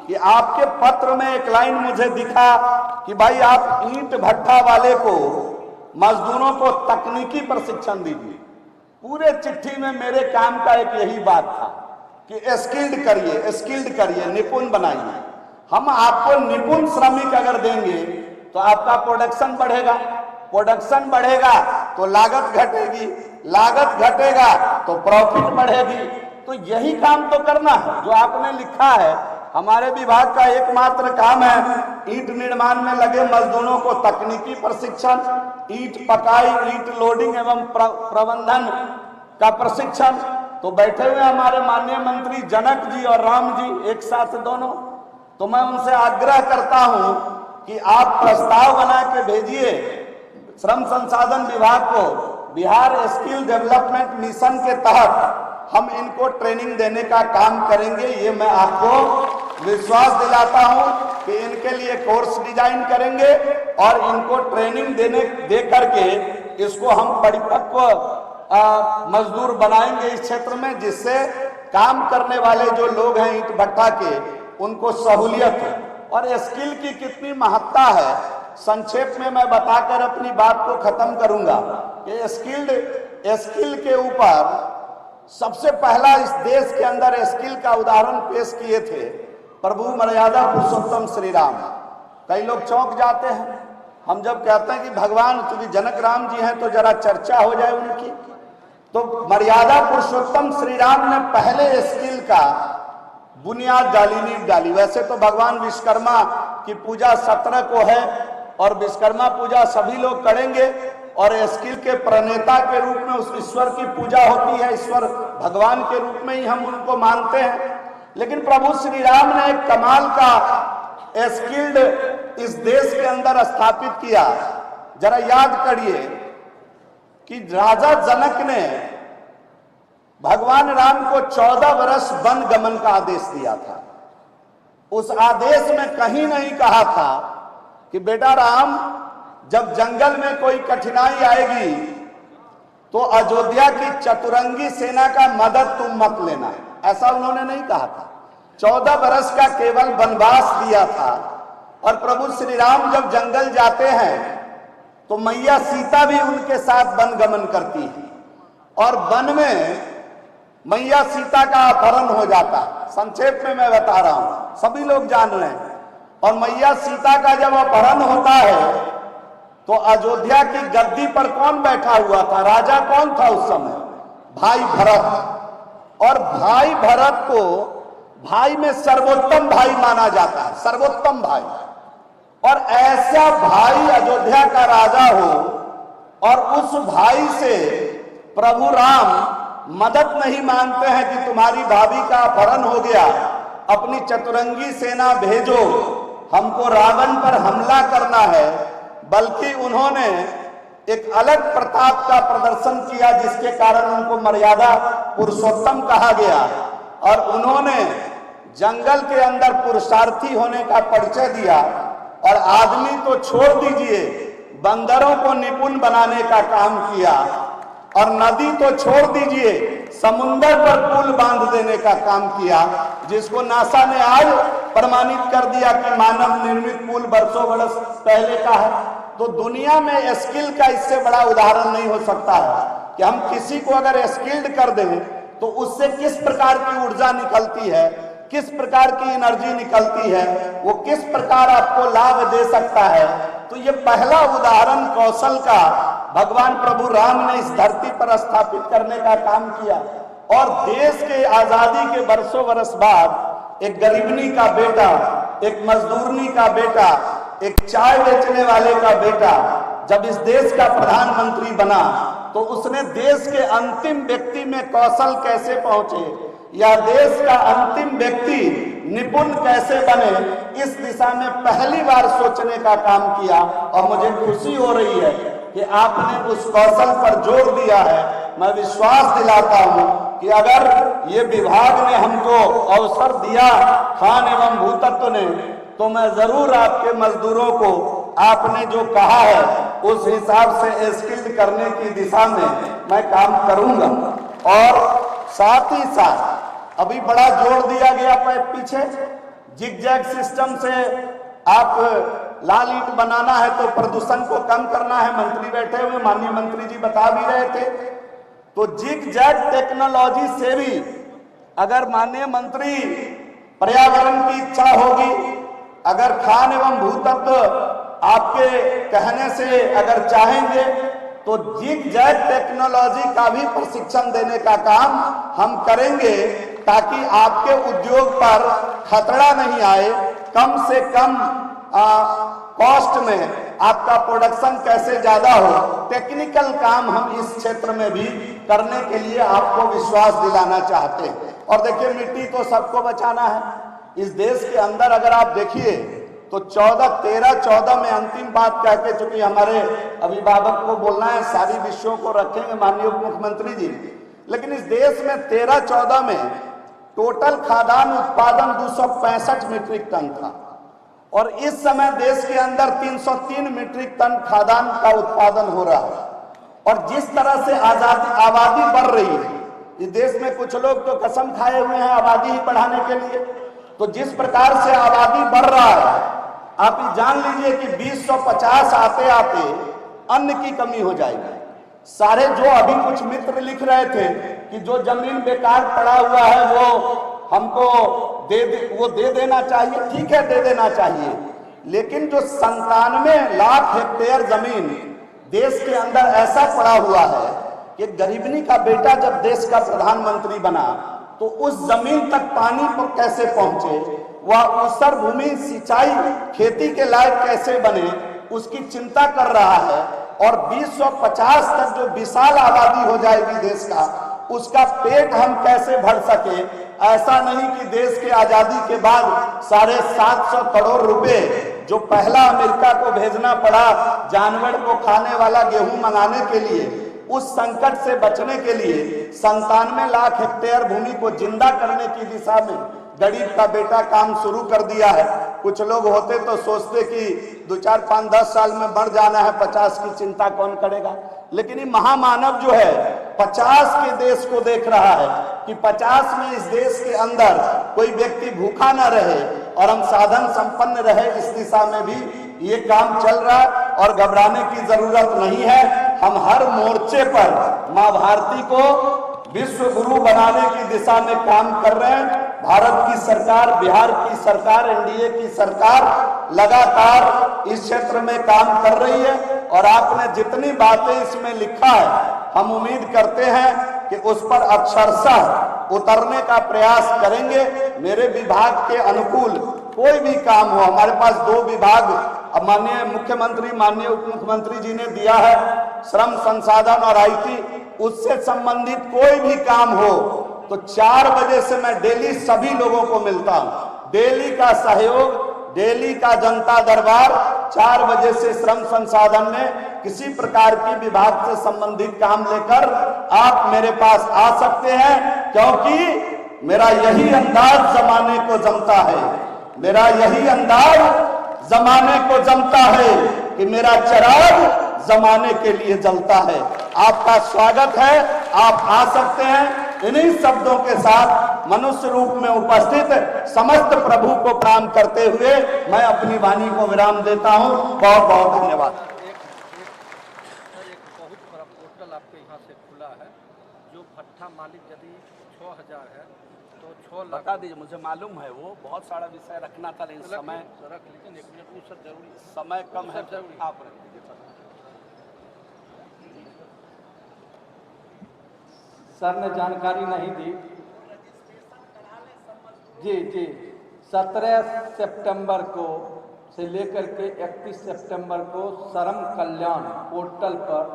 कि आपके पत्र में एक लाइन मुझे दिखा कि भाई आप ईंट भट्ठा वाले को, मजदूरों को तकनीकी प्रशिक्षण दीजिए। पूरे चिट्ठी में मेरे काम का एक यही बात था कि स्किल्ड करिए, निपुण बनाइए। हम आपको निपुण श्रमिक अगर देंगे तो आपका प्रोडक्शन बढ़ेगा, प्रोडक्शन बढ़ेगा तो लागत घटेगी, लागत घटेगा तो प्रॉफिट बढ़ेगी। तो यही काम तो करना है जो आपने लिखा है। हमारे विभाग का एकमात्र काम है ईंट निर्माण में लगे मजदूरों को तकनीकी प्रशिक्षण, ईंट पकाई, ईंट लोडिंग एवं प्रबंधन का प्रशिक्षण। तो बैठे हुए हमारे माननीय मंत्री जनक जी और राम जी एक साथ दोनों, तो मैं उनसे आग्रह करता हूं कि आप प्रस्ताव बना के भेजिए श्रम संसाधन विभाग को। बिहार स्किल डेवलपमेंट मिशन के तहत हम इनको ट्रेनिंग देने का काम करेंगे। ये मैं आपको विश्वास दिलाता हूं कि इनके लिए कोर्स डिजाइन करेंगे और इनको ट्रेनिंग दे करके इसको हम परिपक्व मजदूर बनाएंगे इस क्षेत्र में, जिससे काम करने वाले जो लोग हैं ईंट भट्ठा के, उनको सहूलियत हो। और स्किल की कितनी महत्ता है संक्षेप में मैं बताकर अपनी बात को खत्म करूंगा कि स्किल के ऊपर सबसे पहला इस देश के अंदर स्किल का उदाहरण पेश किए थे प्रभु मर्यादा पुरुषोत्तम श्री राम। कई लोग चौंक जाते हैं हम जब कहते हैं कि भगवान चूंकि जनक राम जी हैं तो जरा चर्चा हो जाए उनकी। तो मर्यादा पुरुषोत्तम श्री राम ने पहले स्किल का बुनियाद डाली, नींव डाली। वैसे तो भगवान विश्वकर्मा की पूजा 17 को है और विश्वकर्मा पूजा सभी लोग करेंगे और स्किल के प्रणेता के रूप में उस ईश्वर की पूजा होती है। ईश्वर भगवान के रूप में ही हम उनको मानते हैं। लेकिन प्रभु श्री राम ने एक कमाल का स्किल्ड इस देश के अंदर स्थापित किया। जरा याद करिए कि राजा जनक ने भगवान राम को 14 वर्ष वन गमन का आदेश दिया था। उस आदेश में कहीं नहीं कहा था कि बेटा राम, जब जंगल में कोई कठिनाई आएगी तो अयोध्या की चतुरंगी सेना का मदद तुम मत लेना। ऐसा उन्होंने नहीं कहा था। 14 वर्ष का केवल वनवास दिया था। और प्रभु श्री राम जब जंगल जाते हैं तो मैया सीता भी उनके साथ वन गमन करती है और वन में मैया सीता का अपहरण हो जाता। संक्षेप में मैं बता रहा हूं, सभी लोग जान रहे हैं। और मैया सीता का जब अपहरण होता है तो अयोध्या की गद्दी पर कौन बैठा हुआ था? राजा कौन था उस समय? भाई भरत। और भाई भरत को भाई में सर्वोत्तम भाई माना जाता है, सर्वोत्तम भाई। और ऐसा भाई अयोध्या का राजा हो और उस भाई से प्रभु राम मदद नहीं मांगते हैं कि तुम्हारी भाभी का अपहरण हो गया, अपनी चतुरंगी सेना भेजो, हमको रावण पर हमला करना है। बल्कि उन्होंने एक अलग प्रताप का प्रदर्शन किया जिसके कारण उनको मर्यादा पुरुषोत्तम कहा गया। और उन्होंने जंगल के अंदर पुरुषार्थी होने का परिचय दिया। और आदमी तो छोड़ दीजिए, बंदरों को निपुण बनाने का काम किया। और नदी तो छोड़ दीजिए, समुंदर पर पुल बांध देने का काम किया, जिसको नासा ने आज प्रमाणित कर दिया कि मानव निर्मित पुल वर्षों वर्ष पहले का है। तो दुनिया में स्किल का इससे बड़ा उदाहरण नहीं हो सकता है कि हम किसी को अगर स्किल्ड कर दें तो उससे किस प्रकार की ऊर्जा निकलती है, किस प्रकार की एनर्जी निकलती है, वो किस प्रकार आपको लाभ दे सकता है। तो ये पहला उदाहरण कौशल का भगवान प्रभु राम ने इस धरती पर स्थापित करने का काम किया। और देश के आजादी के वर्षों वर्ष बाद एक गरीबनी का बेटा, एक मजदूरनी का बेटा, एक चाय बेचने वाले का बेटा जब इस देश का प्रधानमंत्री बना तो उसने देश के अंतिम व्यक्ति में कौशल कैसे पहुंचे या देश का अंतिम व्यक्ति निपुण कैसे बने, इस दिशा में पहली बार सोचने का काम किया। और मुझे खुशी हो रही है कि आपने उस कौशल पर जोर दिया है। मैं विश्वास दिलाता हूं कि अगर ये विभाग ने हमको अवसर दिया, खान एवं भूतत्व ने, तो मैं जरूर आपके मजदूरों को आपने जो कहा है उस हिसाब से स्किल्ड करने की दिशा में मैं काम करूंगा। और साथ ही साथ अभी बड़ा जोर दिया गया पीछे जिगजैग सिस्टम से आप लाल ईंट बनाना है तो प्रदूषण को कम करना है, मंत्री बैठे हुए माननीय मंत्री जी बता भी रहे थे। तो जिगजैग टेक्नोलॉजी से भी अगर माननीय मंत्री पर्यावरण की इच्छा होगी, अगर खान एवं भूतत्व आपके कहने से अगर चाहेंगे तो जिगजैग टेक्नोलॉजी का भी प्रशिक्षण देने का काम हम करेंगे, ताकि आपके उद्योग पर खतरा नहीं आए, कम से कम कॉस्ट में आपका प्रोडक्शन कैसे ज्यादा हो। टेक्निकल काम हम इस क्षेत्र में भी करने के लिए आपको विश्वास दिलाना चाहते हैं। और देखिए, मिट्टी तो सबको बचाना है इस देश के अंदर। अगर आप देखिए तो 13-14 में अंतिम बात कह के, चूंकि हमारे अभिभावक को बोलना है, सारी विषयों को रखेंगे माननीय उप मुख्यमंत्री जी, लेकिन इस देश में 13-14 में टोटल खाद्यान्न उत्पादन 265 मीट्रिक टन था और इस समय देश के अंदर 303 मीट्रिक टन खाद्यान्न का उत्पादन हो रहा है। और जिस तरह से आबादी बढ़ रही है इस देश में, कुछ लोग तो कसम खाए हुए हैं आबादी ही बढ़ाने के लिए। तो जिस प्रकार से आबादी बढ़ रहा है, आप ये जान लीजिए कि 2050 आते आते अन्न की कमी हो जाएगी। सारे जो अभी कुछ मित्र लिख रहे थे कि जो जमीन बेकार पड़ा हुआ है वो हमको वो दे देना चाहिए, ठीक है दे देना चाहिए, लेकिन जो 97 लाख हेक्टेयर जमीन देश के अंदर ऐसा पड़ा हुआ है कि गरीबनी का बेटा जब देश का प्रधानमंत्री बना तो उस जमीन तक पानी पर कैसे पहुंचे, वह ऊसर भूमि सिंचाई खेती के लायक कैसे बने, उसकी चिंता कर रहा है। और 2050 तक जो विशाल आबादी हो जाएगी देश का, उसका पेट हम कैसे भर सके। ऐसा नहीं कि देश के आजादी के बाद 750 करोड़ रुपए जो पहला अमेरिका को भेजना पड़ा जानवर को खाने वाला गेहूं मंगाने के लिए, उस संकट से बचने के लिए 97 लाख हेक्टेयर भूमि को जिंदा करने की दिशा में गरीब का बेटा काम शुरू कर दिया है। कुछ लोग होते तो सोचते कि 2, 4, 5, 10 साल में बढ़ जाना है, 50 की चिंता कौन करेगा। लेकिन ये महामानव जो है 50 के देश को देख रहा है कि 50 में इस देश के अंदर कोई व्यक्ति भूखा ना रहे और हम साधन संपन्न रहे, इस दिशा में भी ये काम चल रहा है और घबराने की जरूरत नहीं है। हम हर मोर्चे पर मां भारती को विश्व गुरु बनाने की दिशा में काम कर रहे हैं। भारत की सरकार, बिहार की सरकार, एनडीए की सरकार लगातार इस क्षेत्र में काम कर रही है और आपने जितनी बातें इसमें लिखा है, हम उम्मीद करते हैं कि उस पर अक्षरशः उतरने का प्रयास करेंगे। मेरे विभाग के अनुकूल कोई भी काम हो, हमारे पास 2 विभाग माननीय मुख्यमंत्री माननीय उप मुख्यमंत्री जी ने दिया है, श्रम संसाधन और आईटी, उससे संबंधित कोई भी काम हो तो 4 बजे से मैं डेली सभी लोगों को मिलता हूं। डेली का सहयोग, डेली का जनता दरबार 4 बजे से श्रम संसाधन में किसी प्रकार की विभाग से संबंधित काम लेकर आप मेरे पास आ सकते हैं, क्योंकि मेरा यही अंदाज जमाने को जमता है, मेरा यही अंदाज जमाने को जमता है कि मेरा चिराग जमाने के लिए जलता है। आपका स्वागत है, आप आ सकते हैं। इन्हीं शब्दों के साथ मनुष्य रूप में उपस्थित समस्त प्रभु को प्रणाम करते हुए मैं अपनी वाणी को विराम देता हूं। बहुत बहुत धन्यवाद। एक बहुत बड़ा पोर्टल आपके यहाँ से खुला है, जो भट्ठा मालिक यदि 6000 है तो 6 लाख। बता दीजिए, मुझे मालूम है वो बहुत सारा विषय रखना था, लेकिन समय रख लीजिए, 1 मिनट सर जरूरी, समय कम है, जरूरी आप रख दीजिए सर। सर ने जानकारी नहीं दी जी 17 सितंबर को से लेकर के 31 सितंबर को श्रम कल्याण पोर्टल पर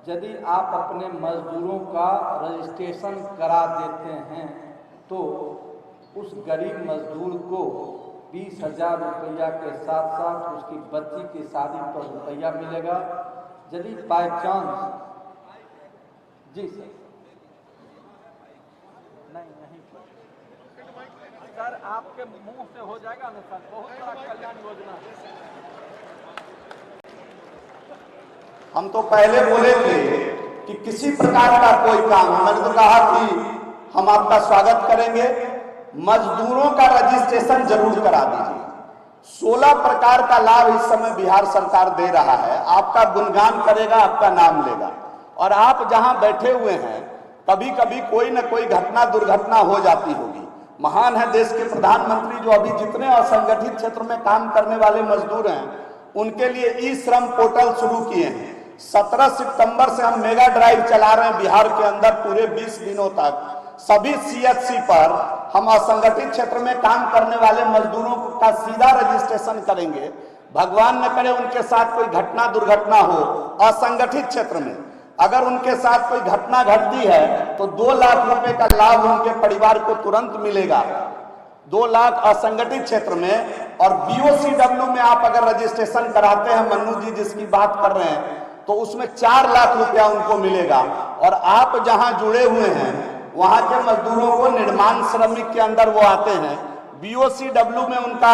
यदि आप अपने मजदूरों का रजिस्ट्रेशन करा देते हैं तो उस गरीब मजदूर को 20,000 रुपया के साथ साथ उसकी बच्ची की शादी पर रुपया मिलेगा। यदि बाई चांस जी नहीं सर आपके मुंह से हो जाएगा ना सर, बहुत सारा कल्याण योजना है। हम तो पहले बोले थे कि किसी प्रकार का कोई काम, मैंने तो कहा कि हम आपका स्वागत करेंगे, मजदूरों का रजिस्ट्रेशन जरूर करा दीजिए। 16 प्रकार का लाभ इस समय बिहार सरकार दे रहा है। आपका गुणगान करेगा, आपका नाम लेगा। और आप जहां बैठे हुए हैं, कभी कभी कोई न कोई घटना दुर्घटना हो जाती होगी। महान है देश के प्रधानमंत्री, जो अभी जितने असंगठित क्षेत्र में काम करने वाले मजदूर हैं उनके लिए ई श्रम पोर्टल शुरू किए हैं। 17 सितंबर से हम मेगा ड्राइव चला रहे हैं बिहार के अंदर। पूरे 20 दिनों तक सभी CHC पर हम असंगठित क्षेत्र में काम करने वाले मजदूरों का सीधा रजिस्ट्रेशन करेंगे। भगवान न करे उनके साथ कोई घटना दुर्घटना हो असंगठित क्षेत्र में, अगर उनके साथ कोई घटना घटती है तो 2 लाख रुपए का लाभ उनके परिवार को तुरंत मिलेगा। 2 लाख असंगठित क्षेत्र में। और BOCW में आप अगर रजिस्ट्रेशन कराते हैं, मन्नू जी जिसकी बात कर रहे हैं, तो उसमें 4 लाख रुपया उनको मिलेगा। और आप जहां जुड़े हुए हैं वहां के मजदूरों को निर्माण श्रमिक के अंदर वो आते हैं, BOCW में उनका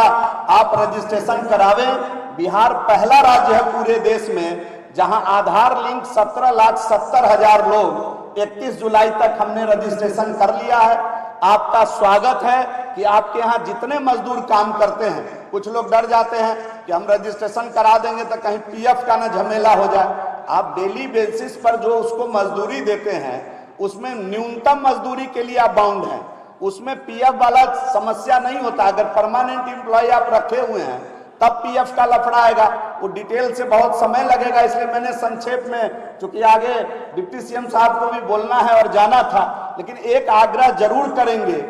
आप रजिस्ट्रेशन करावें। बिहार पहला राज्य है पूरे देश में जहां आधार लिंक 17,70,000 लोग 31 जुलाई तक हमने रजिस्ट्रेशन कर लिया है। आपका स्वागत है कि आपके यहाँ जितने मजदूर काम करते हैं, कुछ लोग डर जाते हैं कि हम रजिस्ट्रेशन करा देंगे तो कहीं PF का ना झमेला हो जाए। आप डेली बेसिस पर जो उसको मजदूरी देते हैं उसमें न्यूनतम मजदूरी के लिए आप बाउंड हैं, उसमें PF वाला समस्या नहीं होता। अगर परमानेंट एम्प्लॉय आप रखे हुए हैं तब PF का लफड़ा आएगा। वो डिटेल से बहुत समय लगेगा, इसलिए मैंने संक्षेप में, चूंकि आगे डिप्टी CM साहब को भी बोलना है और जाना था, लेकिन एक आग्रह जरूर करेंगे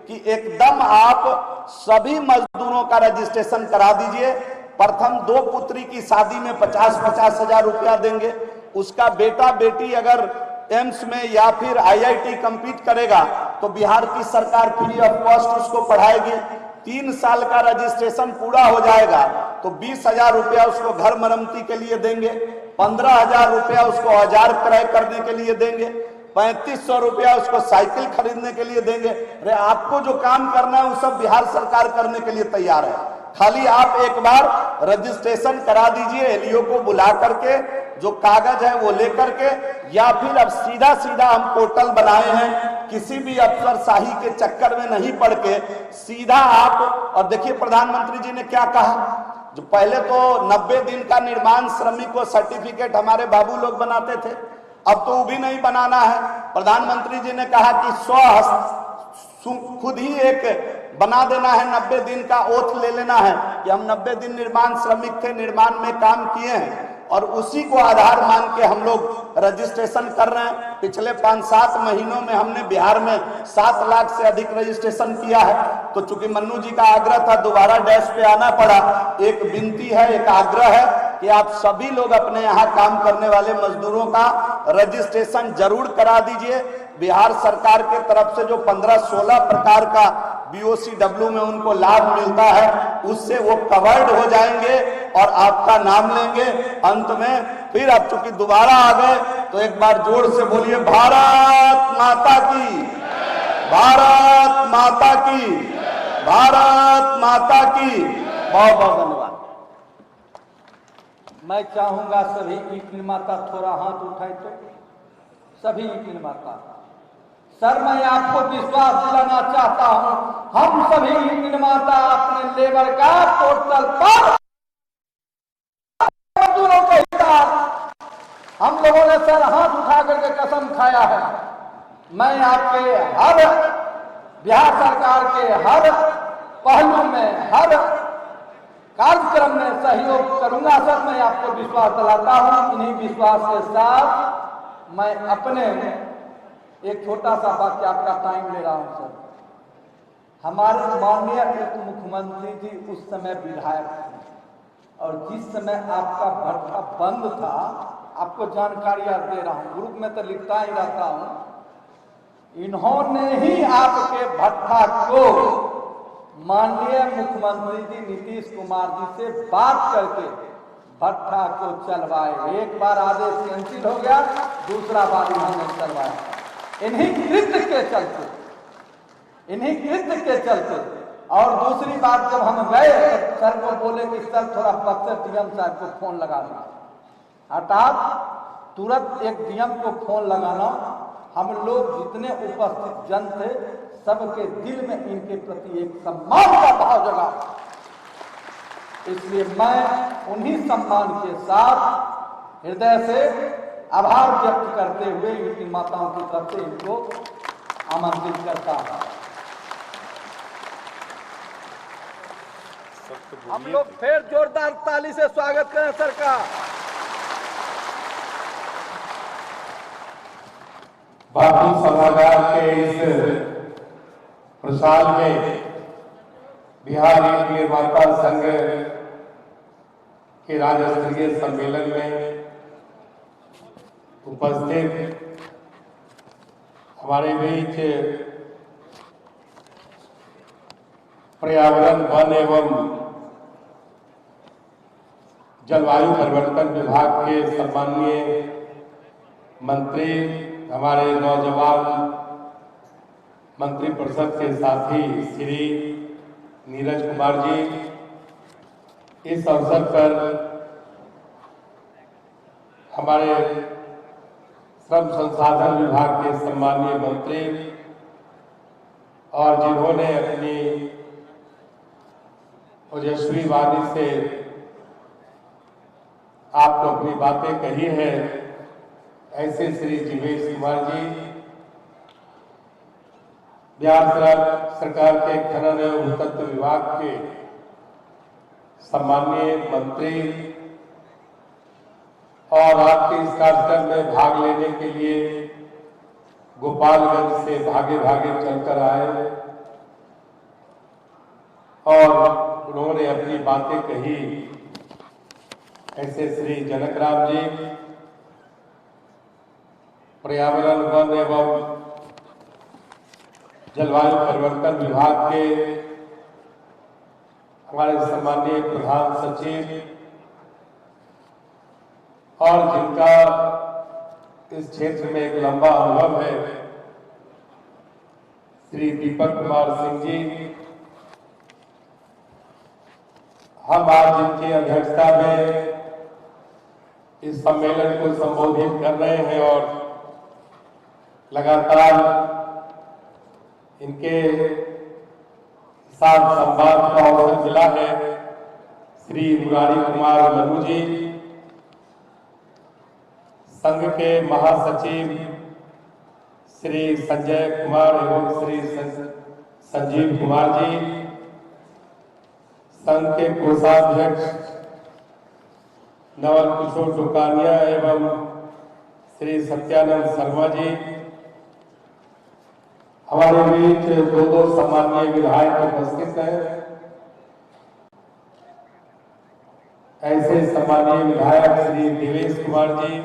कि एकदम आप सभी मजदूरों का रजिस्ट्रेशन करा दीजिए। प्रथम 2 पुत्री की शादी में 50-50 हजार रुपया देंगे। उसका बेटा बेटी अगर एम्स में या फिर IIT कंप्लीट करेगा तो बिहार की सरकार फ्री ऑफ कॉस्ट उसको पढ़ाएगी। 3 साल का रजिस्ट्रेशन पूरा हो जाएगा तो 20,000 रुपया उसको घर मरम्मती के लिए देंगे, 15,000 रुपया उसको औजार क्रय करने के लिए देंगे, 3500 रुपया उसको साइकिल खरीदने के लिए देंगे। अरे आपको जो काम करना है वो सब बिहार सरकार करने के लिए तैयार है। खाली आप एक बार रजिस्ट्रेशन करा दीजिए, LEO को बुला करके, जो कागज है वो लेकर के, या फिर अब सीधा सीधा हम पोर्टल बनाए हैं, किसी भी अफसरशाही के चक्कर में नहीं पड़ के सीधा आप। और देखिए प्रधानमंत्री जी ने क्या कहा, जो पहले तो 90 दिन का निर्माण श्रमिक को सर्टिफिकेट हमारे बाबू लोग बनाते थे, अब तो वो भी नहीं बनाना है। प्रधानमंत्री जी ने कहा कि खुद ही एक बना देना है, 90 दिन का ओथ ले लेना है कि हम 90 दिन निर्माण श्रमिक थे, निर्माण में काम किए हैं, और उसी को आधार मान के हम लोग रजिस्ट्रेशन कर रहे हैं। पिछले 5-7 महीनों में हमने बिहार में 7 लाख से अधिक रजिस्ट्रेशन किया है। तो चूंकि मन्नू जी का आग्रह था, दोबारा डैश पे आना पड़ा। एक विनती है, एक आग्रह है कि आप सभी लोग अपने यहाँ काम करने वाले मजदूरों का रजिस्ट्रेशन जरूर करा दीजिए। बिहार सरकार के तरफ से जो 15-16 प्रकार का BOCW में उनको लाभ मिलता है, उससे वो कवर्ड हो जाएंगे और आपका नाम लेंगे। अंत में फिर आप चूंकि दोबारा आ गए तो एक बार जोर से बोलिए, भारत माता की, भारत माता की, भारत माता की। बहुत बहुत धन्यवाद। मैं चाहूंगा सभी ईट निर्माता थोड़ा हाथ उठाए तो सभी ईट निर्माता। सर मैं आपको विश्वास दिलाना चाहता हूं, हम सभी ईट निर्माता अपने लेबर का पोर्टल पर मजदूरों के साथ हम लोगों ने सर हाथ उठा करके कसम खाया है। मैं आपके हर बिहार सरकार के हर पहलू में, हर कार्यक्रम में सहयोग करूंगा सर। मैं आपको विश्वास दिलाता हूं। इन्हीं विश्वास के साथ मैं अपने एक छोटा सा वाक्य, आपका टाइम ले रहा हूं सर। हमारे माननीय उप मुख्यमंत्री जी उस समय विधायक थे, और जिस समय आपका भट्टा बंद था, आपको जानकारियां दे रहा हूं, ग्रुप में तो लिखता ही रहता हूं, इन्होंने ही आपके भट्टा को माननीय मुख्यमंत्री जी नीतीश कुमार जी से बात करके भट्टा को चलवाए। एक बार आदेश कैंसिल हो गया, दूसरा बार इन्होंने चलवाया। इन्हीं कृत्य के चलते, इन्हीं कृत्य के चलते। और दूसरी बात, जब हम गए तो सर को बोले कि सर थोड़ा बक्सर DM साहब को फोन लगा दो। हठात तुरंत एक DM को फोन लगाना, हम लोग जितने उपस्थित जन थे सबके दिल में इनके प्रति एक सम्मान का भाव जगा। इसलिए मैं उन्हीं सम्मान के साथ हृदय से आभार व्यक्त करते हुए इनकी माताओं की तरफ से इनको आमंत्रित करता हूं। हम लोग फिर जोरदार ताली से स्वागत करें सर का। बापू सभागार के इस प्रसाद में बिहार ईंट निर्माता संघ के राज्य स्तरीय सम्मेलन में उपस्थित हमारे बीच पर्यावरण, वन एवं जलवायु परिवर्तन विभाग के सम्माननीय मंत्री, हमारे नौजवान मंत्रिपरिषद के साथी श्री नीरज कुमार जी, इस अवसर पर हमारे श्रम संसाधन विभाग के सम्माननीय मंत्री और जिन्होंने अपनी ओजस्वी वाणी से आपको अपनी बातें कही है, ऐसे श्री जीवेश कुमार जी, बिहार सरकार के खनन एवं भूतत्व विभाग के सम्माननीय मंत्री और आपके इस कार्यक्रम में भाग लेने के लिए गोपालगंज से भागे भागे चलकर आए और उन्होंने अपनी बातें कही, ऐसे श्री जनकराम जी, पर्यावरण, वन एवं जलवायु परिवर्तन विभाग के हमारे सम्माननीय प्रधान सचिव और जिनका इस क्षेत्र में एक लंबा अनुभव है, श्री दीपक कुमार सिंह जी, हम आज जिनकी अध्यक्षता में इस सम्मेलन को संबोधित कर रहे हैं और लगातार इनके साथ संवाद का अवसर मिला है, श्री मुरारी कुमार मनु जी, संघ के महासचिव श्री संजय कुमार एवं श्री संजीव कुमार जी, संघ के कोषाध्यक्ष नवल किशोर टोकानिया एवं श्री सत्यानंद शर्मा जी, हमारे बीच दो सम्माननीय विधायक उपस्थित हैं, ऐसे सम्माननीय विधायक श्री देवेश कुमार जी,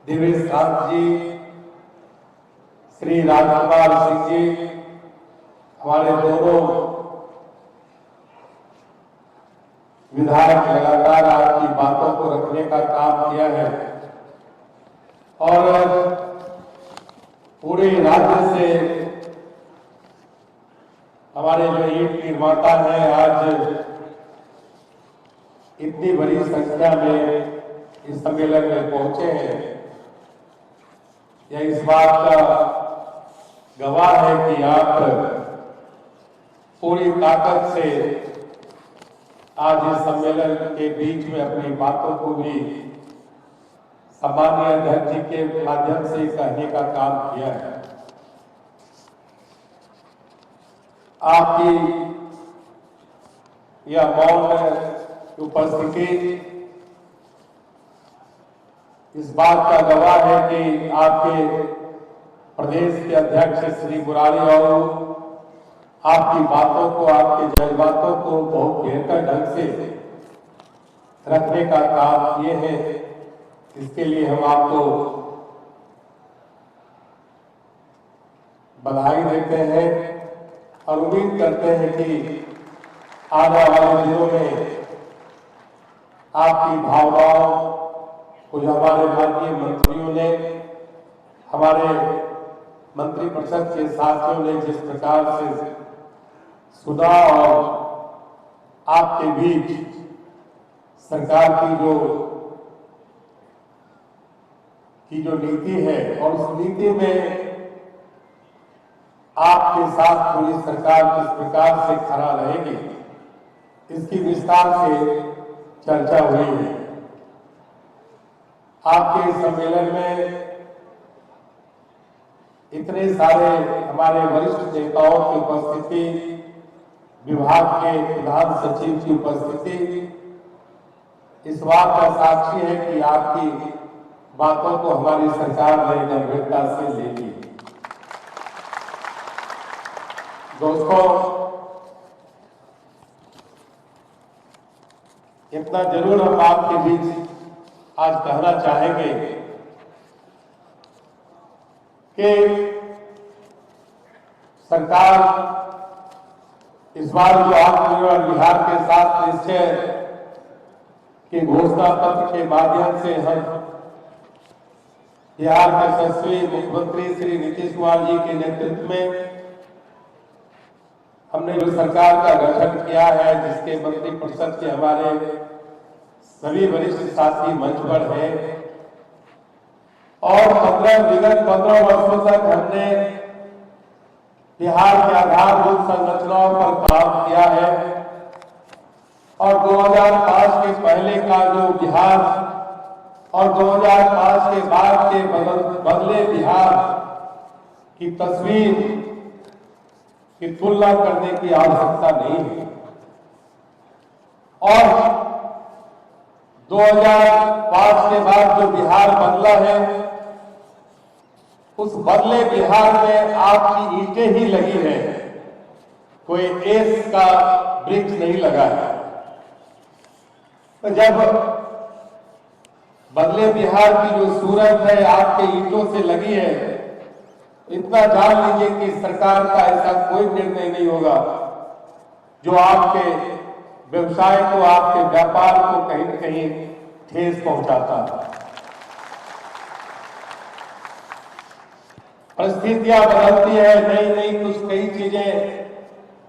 देवेश कांत जी, श्री राजकुमार सिंह जी, हमारे दोनों विधायक लगातार आपकी बातों को रखने का काम किया है और पूरे राज्य से हमारे जो ईंट निर्माता हैं आज इतनी बड़ी संख्या में इस सम्मेलन में पहुंचे हैं, यह इस बात का गवाह है कि आप पूरी ताकत से आज इस सम्मेलन के बीच में अपनी बातों को भी सम्माननीय अध्यक्ष जी के माध्यम से कहने का काम किया है। आपकी यह मौन उपस्थिति इस बात का गवाह है कि आपके प्रदेश के अध्यक्ष श्री मुरारी और आपकी बातों को, आपके जज्बातों को बहुत बेहतर ढंग से रखने का काम किए हैं। इसके लिए हम आपको बधाई देते हैं और उम्मीद करते हैं कि आने वाले दिनों में आपकी भावनाओं को हमारे माननीय मंत्रियों ने, हमारे मंत्रिपरिषद के साथियों ने जिस प्रकार से सुना और आपके बीच सरकार की जो नीति है और उस नीति में आप आपके साथ पूरी सरकार किस प्रकार से खड़ा रहेगी, इसकी विस्तार से चर्चा हुई है। आपके सम्मेलन में इतने सारे हमारे वरिष्ठ नेताओं की उपस्थिति, विभाग के प्रधान सचिव की उपस्थिति इस बात का साक्षी है कि आपकी बातों को हमारी सरकार ने गंभीरता से ले ली। दोस्तों, इतना जरूर हम आपके बीच आज कहना चाहेंगे कि सरकार इस बार जो आत्मनिर्भर बिहार के साथ निश्चय के घोषणा पत्र के माध्यम से हम बिहार के यशस्वी मुख्यमंत्री श्री नीतीश कुमार जी के नेतृत्व में हमने जो सरकार का गठन किया है, जिसके मंत्रिपरिषद के हमारे सभी वरिष्ठ साथी मंच पर हैं और विगत 15 वर्षों तक हमने बिहार के आधारभूत संरचनाओं पर काम किया है और 2005 के पहले का जो बिहार और 2005 के बाद के बदले बिहार की तस्वीर की तुलना करने की आवश्यकता नहीं है। और 2005 के बाद जो बिहार बदला है, उस बदले बिहार में आपकी ईंटें ही लगी है, कोई एस का वृक्ष नहीं लगा है। तो जब बदले बिहार की जो सूरत है आपके ईंटों से लगी है, इतना जान लीजिए कि सरकार का ऐसा कोई निर्णय नहीं होगा जो आपके व्यवसाय को, आपके व्यापार को कहीं न कहीं ठेस पहुंचाता है। परिस्थितियां बदलती है, नई नई कुछ कई चीजें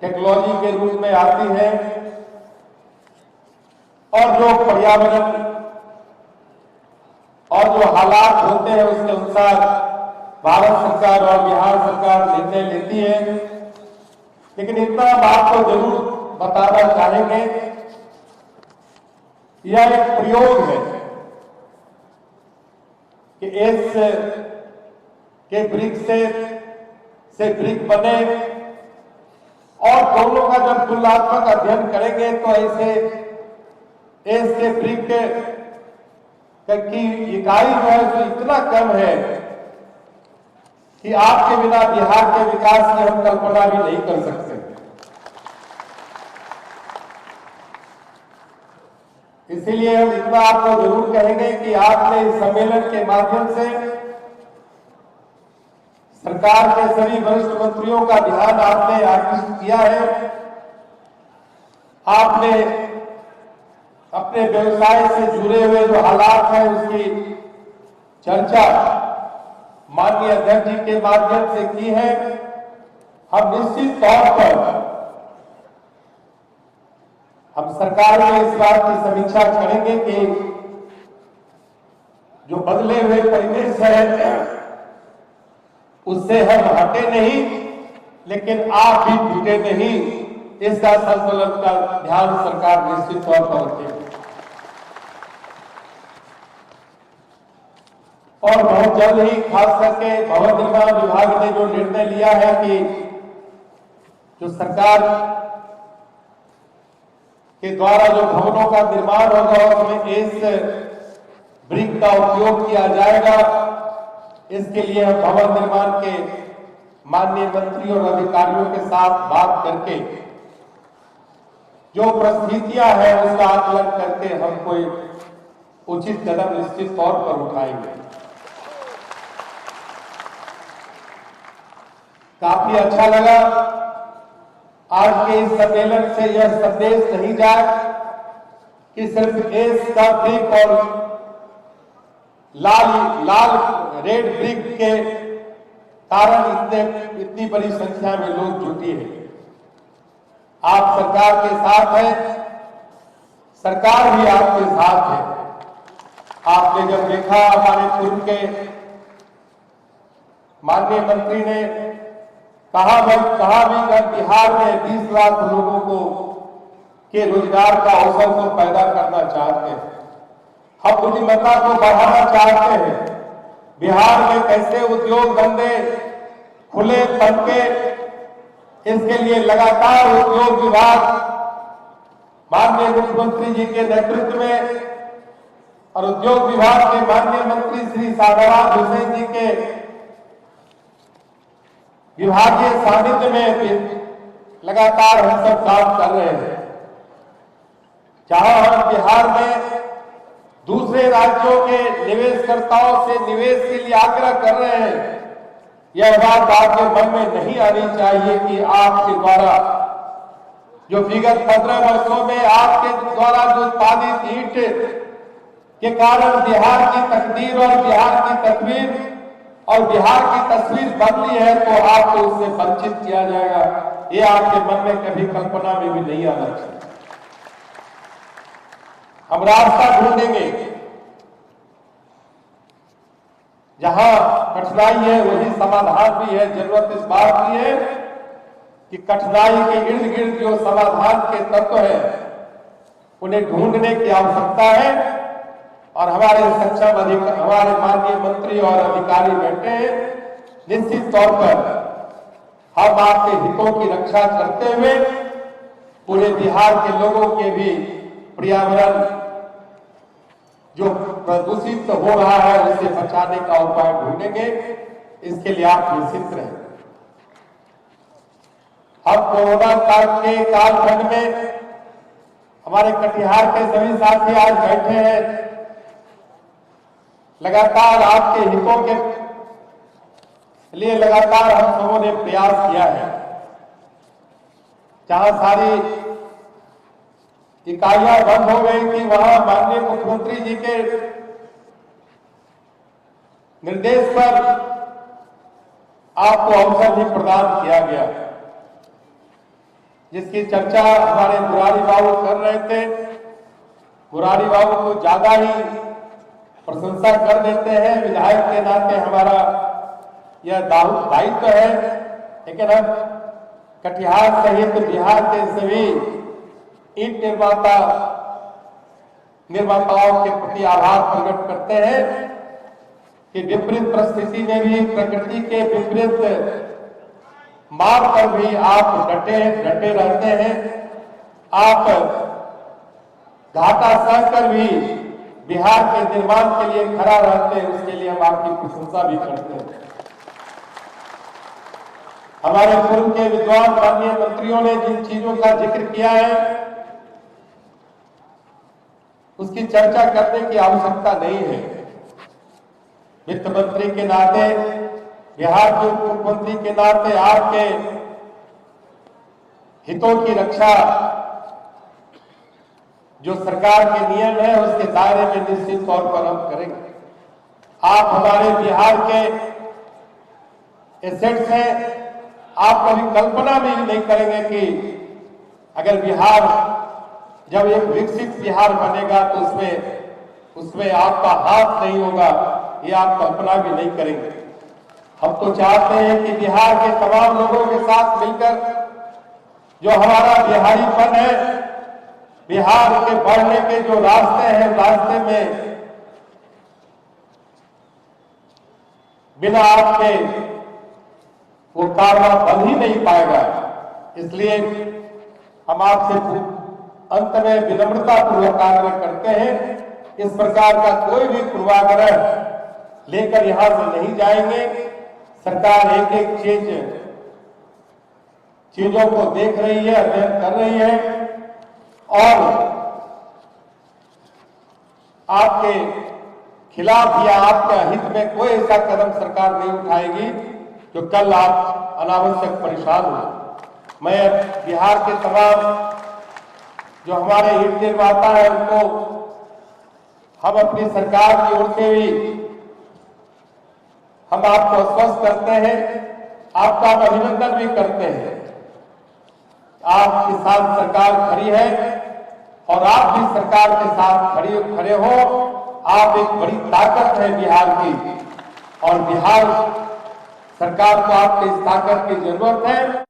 टेक्नोलॉजी के रूप में आती हैं और जो पर्यावरण और जो हालात होते हैं उसके अनुसार भारत सरकार और बिहार सरकार निर्णय लेती है। लेकिन इतना बात को जरूर बताना चाहेंगे, यह एक प्रयोग है कि इस के वृक्ष से वृक्ष बने और दोनों का जब तुलनात्मक अध्ययन करेंगे तो ऐसे इस के वृक्ष की इकाई जो है तो इतना कम है कि आपके बिना बिहार के विकास की हम कल्पना भी नहीं कर सकते। इसीलिए हम इतना आपको जरूर कहेंगे कि आपने इस सम्मेलन के माध्यम से सरकार के सभी वरिष्ठ मंत्रियों का ध्यान आपने आकर्षित किया है। आपने अपने व्यवसाय से जुड़े हुए जो हालात हैं उसकी चर्चा माननीय अध्यक्ष जी के माध्यम से की है। हम निश्चित तौर पर हम सरकार में इस बात की समीक्षा करेंगे कि जो बदले हुए परिवेश है उससे हम हटे नहीं, लेकिन आप भी टूटे नहीं, इसका संतुलन का ध्यान सरकार निश्चित तौर पर रखेगी। और बहुत जल्द ही खास करके भवन निर्माण विभाग ने जो निर्णय लिया है कि जो सरकार के द्वारा जो भवनों का निर्माण होगा उसमें इस ब्रिक का उपयोग किया जाएगा। इसके लिए हम भवन निर्माण के माननीय मंत्री और अधिकारियों के साथ बात करके जो परिस्थितियां हैं उसका आकलन करके हम कोई उचित कदम निश्चित तौर पर उठाएंगे। काफी अच्छा लगा आज के इस सम्मेलन से यह संदेश नहीं जाए कि सिर्फ एस का ब्रिक और लाल रेड ब्रिक के कारण इतनी बड़ी संख्या में लोग जुटे हैं। आप सरकार के साथ हैं, सरकार भी आपके साथ है। आपने जब देखा हमारे पूर्व के माननीय मंत्री ने कहा भी बिहार में 20 लाख लोगों को के रोजगार का अवसर को पैदा करना चाहते हैं, हम बुद्धिमत्ता को बढ़ाना चाहते हैं। बिहार में कैसे उद्योग धंधे खुले पनपे, इसके लिए लगातार उद्योग विभाग माननीय मुख्यमंत्री जी के नेतृत्व में और उद्योग विभाग के माननीय मंत्री श्री शाहनवाज हुसैन जी के विभागीय सानिध्य में लगातार हम सब काम कर रहे हैं। जहां हम बिहार में दूसरे राज्यों के निवेशकर्ताओं से निवेश के लिए आग्रह कर रहे हैं, यह बात आपके मन में नहीं आनी चाहिए कि आपके द्वारा जो विगत 15 वर्षों में आपके द्वारा जो उत्पादित ईंट के कारण बिहार की तकदीर और बिहार की तस्वीर और बिहार की तस्वीर बदली है, तो आपको उससे वंचित किया जाएगा, ये आपके मन में कभी कल्पना में भी नहीं आना चाहिए। हम रास्ता ढूंढेंगे, जहां कठिनाई है वही समाधान भी है। जरूरत इस बात की है कि कठिनाई के इर्द गिर्द जो समाधान के तत्व है उन्हें ढूंढने की आवश्यकता है। और हमारे सक्षम अधिकारी, हमारे माननीय मंत्री और अधिकारी बैठे हैं, निश्चित तौर पर हम आपके हितों की रक्षा करते हुए पूरे बिहार के लोगों के भी पर्यावरण जो प्रदूषित हो रहा है उसे बचाने का उपाय ढूंढेंगे। इसके लिए आप निश्चित रहें। हम कोरोना काल के कालखंड में हमारे कटिहार के सभी साथी आज बैठे हैं, लगातार आपके हितों के लिए लगातार हम सबों ने प्रयास किया है। जहां सारी इकाइयां बंद हो गई थी, वहां माननीय मुख्यमंत्री जी के निर्देश पर आपको अवसर भी प्रदान किया गया, जिसकी चर्चा हमारे मुरारी बाबू कर रहे थे। मुरारी बाबू को ज्यादा ही प्रशंसा कर देते हैं, विधायक के नाते हमारा यह दायित्व है, लेकिन हम कटिहार सहित बिहार के सभी ईंट निर्माताओं के प्रति आभार प्रकट करते हैं कि विपरीत परिस्थिति में भी, प्रकृति के विपरीत मार पर भी आप डटे रहते हैं। आप घाटा सहकर भी बिहार के निर्माण के लिए खड़ा रहते हैं, उसके लिए हम आपकी प्रशंसा भी करते हैं। हमारे पूर्व के विद्वान माननीय मंत्रियों ने जिन चीजों का जिक्र किया है उसकी चर्चा करने की आवश्यकता नहीं है। वित्त मंत्री के नाते, बिहार के उप मुख्यमंत्री के नाते आपके हितों की रक्षा जो सरकार के नियम है उसके दायरे में निश्चित तौर पर हम करेंगे। आप हमारे बिहार के एसेट्स हैं, आप कभी कल्पना भी नहीं करेंगे कि अगर बिहार जब एक विकसित बिहार बनेगा तो उसमें आपका हाथ नहीं होगा, ये आप कल्पना भी नहीं करेंगे। हम तो चाहते हैं कि बिहार के तमाम लोगों के साथ मिलकर जो हमारा बिहारीपन है, बिहार के बढ़ने के जो रास्ते हैं, रास्ते में बिना आपके वो कारवां बन ही नहीं पाएगा। इसलिए हम आपसे अंत में विनम्रता पूर्वक आग्रह करते हैं, इस प्रकार का कोई भी पूर्वाग्रह लेकर यहां से नहीं जाएंगे। सरकार एक एक चीजों को देख रही है, अध्ययन कर रही है और आपके खिलाफ या आपके हित में कोई ऐसा कदम सरकार नहीं उठाएगी जो कल आप अनावश्यक परेशान हो। मैं बिहार के तमाम जो हमारे ईंट निर्माता है उनको हम अपनी सरकार की ओर से भी हम आपको आश्वस्त करते हैं, आपका अभिनंदन भी करते हैं। आपके साथ सरकार खड़ी है और आप भी सरकार के साथ खड़े हो। आप एक बड़ी ताकत है बिहार की और बिहार सरकार को आपकी इस ताकत की जरूरत है।